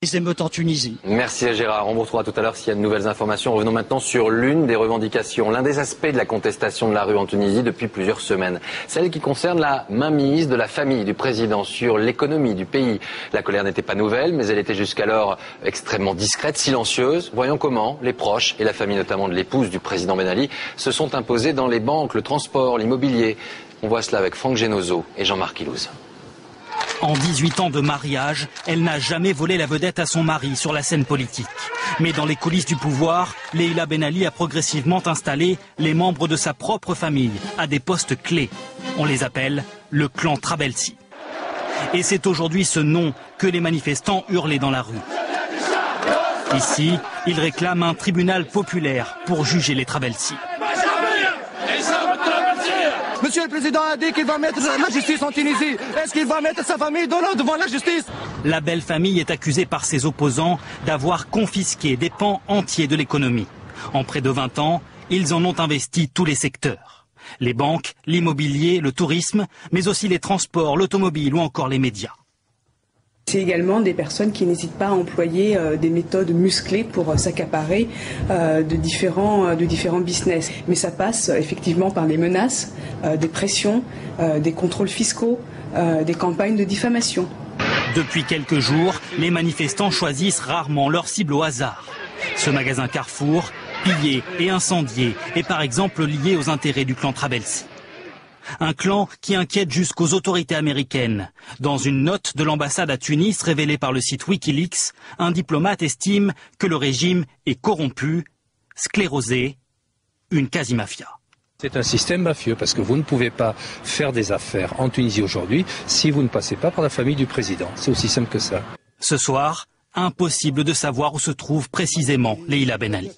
Les émeutes en Tunisie. Merci à Gérard. On vous retrouvera tout à l'heure s'il y a de nouvelles informations. Revenons maintenant sur l'une des revendications, l'un des aspects de la contestation de la rue en Tunisie depuis plusieurs semaines. Celle qui concerne la mainmise de la famille du président sur l'économie du pays. La colère n'était pas nouvelle, mais elle était jusqu'alors extrêmement discrète, silencieuse. Voyons comment les proches et la famille notamment de l'épouse du président Ben Ali se sont imposés dans les banques, le transport, l'immobilier. On voit cela avec Franck Genozo et Jean-Marc Ilouz. En 18 ans de mariage, elle n'a jamais volé la vedette à son mari sur la scène politique. Mais dans les coulisses du pouvoir, Leïla Ben Ali a progressivement installé les membres de sa propre famille à des postes clés. On les appelle le clan Trabelsi. Et c'est aujourd'hui ce nom que les manifestants hurlaient dans la rue. Ici, ils réclament un tribunal populaire pour juger les Trabelsi. Monsieur le Président a dit qu'il va mettre la justice en Tunisie. Est-ce qu'il va mettre sa famille devant la justice? La belle famille est accusée par ses opposants d'avoir confisqué des pans entiers de l'économie. En près de 20 ans, ils en ont investi tous les secteurs. Les banques, l'immobilier, le tourisme, mais aussi les transports, l'automobile ou encore les médias. C'est également des personnes qui n'hésitent pas à employer des méthodes musclées pour s'accaparer de différents business. Mais ça passe effectivement par les menaces, des pressions, des contrôles fiscaux, des campagnes de diffamation. Depuis quelques jours, les manifestants choisissent rarement leur cible au hasard. Ce magasin Carrefour, pillé et incendié, est par exemple lié aux intérêts du clan Trabelsi. Un clan qui inquiète jusqu'aux autorités américaines. Dans une note de l'ambassade à Tunis révélée par le site Wikileaks, un diplomate estime que le régime est corrompu, sclérosé, une quasi-mafia. C'est un système mafieux parce que vous ne pouvez pas faire des affaires en Tunisie aujourd'hui si vous ne passez pas par la famille du président. C'est aussi simple que ça. Ce soir, impossible de savoir où se trouve précisément Leïla Ben Ali.